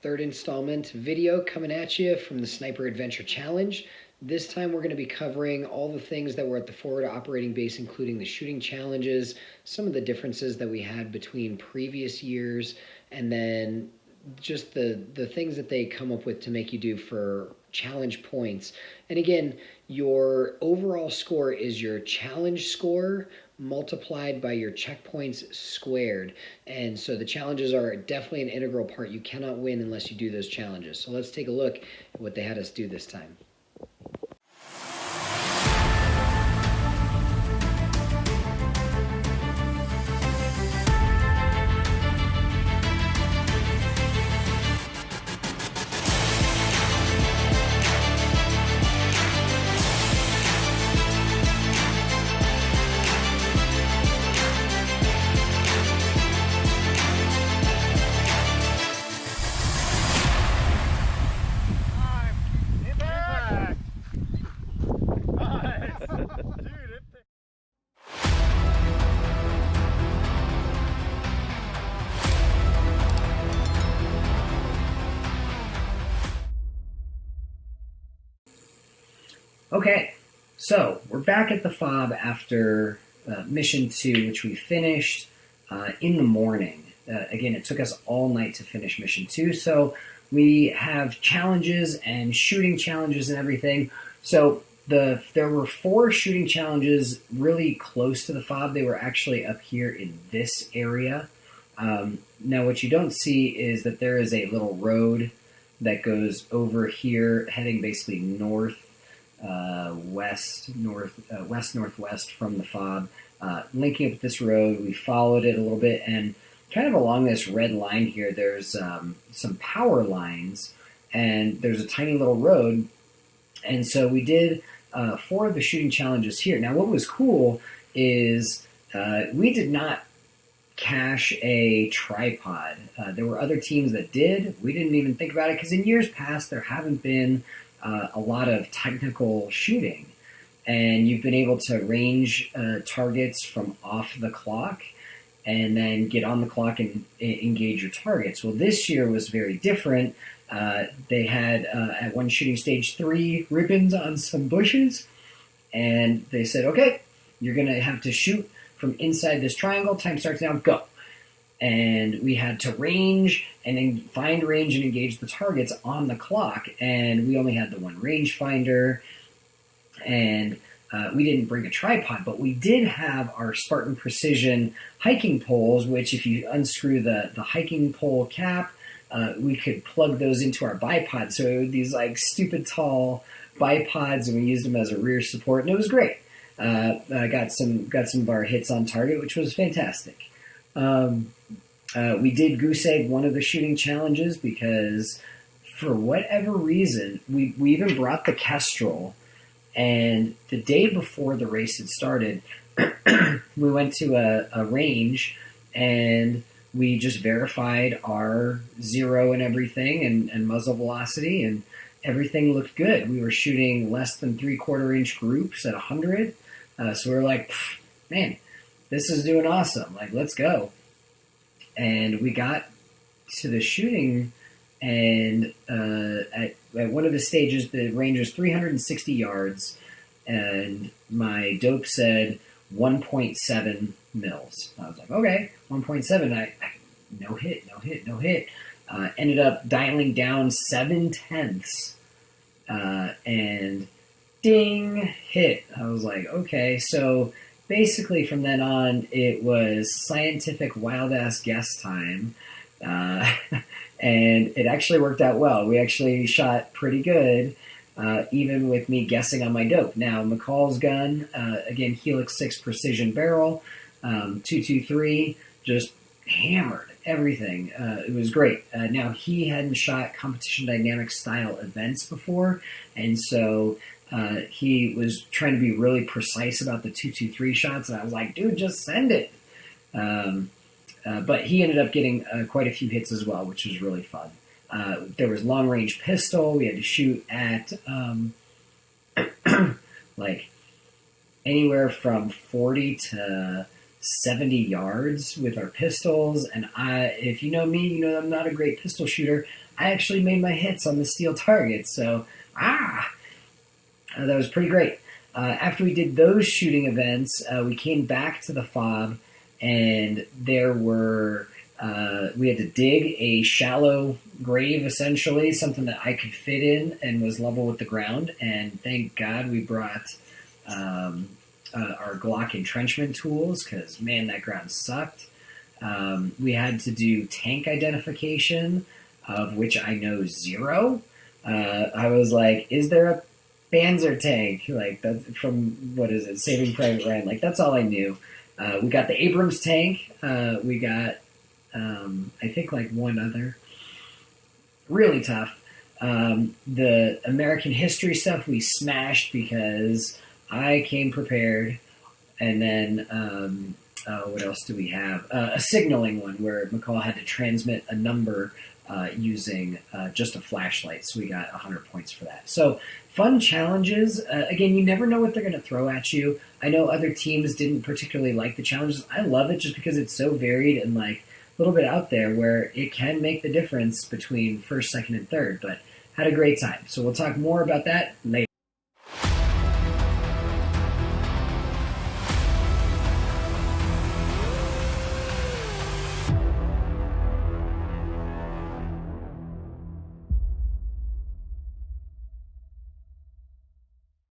Third installment video coming at you from the Sniper Adventure Challenge. This time we're going to be covering all the things that were at the forward operating base, including the shooting challenges, some of the differences that we had between previous years, and then just the things that they come up with to make you do for challenge points. And again, your overall score is your challenge score multiplied by your checkpoints squared. And so the challenges are definitely an integral part. You cannot win unless you do those challenges. So let's take a look at what they had us do this time. Okay, so we're back at the FOB after mission 2, which we finished in the morning. Again, it took us all night to finish mission 2, so we have challenges and shooting challenges and everything. So there were 4 shooting challenges really close to the FOB. They were actually up here in this area. Now, what you don't see is that there is a little road that goes over here, heading basically west-northwest from the FOB, linking up this road. We followed it a little bit, and kind of along this red line here, there's some power lines, and there's a tiny little road. And so we did 4 of the shooting challenges here. Now, what was cool is we did not cache a tripod. There were other teams that did. We didn't even think about it because in years past there haven't been a lot of technical shooting, and you've been able to range targets from off the clock and then get on the clock and engage your targets. Well, this year was very different. They had at one shooting stage 3 ribbons on some bushes, and they said, okay, you're going to have to shoot from inside this triangle. Time starts now, go. And we had to range and then find range and engage the targets on the clock. And we only had the one rangefinder, and we didn't bring a tripod, but we did have our Spartan Precision hiking poles, which if you unscrew the hiking pole cap, we could plug those into our bipods. So these like stupid tall bipods, and we used them as a rear support, and it was great. Got some of our hits on target, which was fantastic. We did goose egg one of the shooting challenges because for whatever reason, we even brought the Kestrel, and the day before the race had started, we went to a range and we just verified our zero and everything and muzzle velocity, and everything looked good. We were shooting less than 3/4 inch groups at 100. So we were like, man, this is doing awesome. Like, let's go. And we got to the shooting, and at one of the stages, the range was 360 yards, and my dope said 1.7 mils. I was like, okay, 1.7. No hit. Ended up dialing down 7/10, and ding, hit. I was like, okay, so basically from then on, it was scientific wild-ass guess time, and it actually worked out well. We actually shot pretty good, even with me guessing on my dope. Now, McCall's gun, again, Helix 6 precision barrel, 223, just hammered everything. It was great. Now, he hadn't shot competition dynamic style events before, and so he was trying to be really precise about the 223 shots, and I was like, dude, just send it. But he ended up getting quite a few hits as well, which was really fun. There was long-range pistol. We had to shoot at like anywhere from 40 to 70 yards with our pistols. And if you know me, you know I'm not a great pistol shooter. I actually made my hits on the steel targets. So, that was pretty great. After we did those shooting events, we came back to the FOB, and there were we had to dig a shallow grave, essentially, something that I could fit in and was level with the ground. And thank God we brought our Glock entrenchment tools, because man, that ground sucked. We had to do tank identification, of which I know zero. I was like, is there a Panzer tank? Like, that's from, what is it, Saving Private Ryan? Like, that's all I knew. We got the Abrams tank. We got, I think, like one other. Really tough. The American history stuff we smashed because I came prepared. And then, what else do we have? A signaling one where McCall had to transmit a number using just a flashlight. So we got 100 points for that. So fun challenges. Again, you never know what they're going to throw at you. I know other teams didn't particularly like the challenges. I love it just because it's so varied and like a little bit out there where it can make the difference between first, second, and third. But had a great time. So we'll talk more about that later.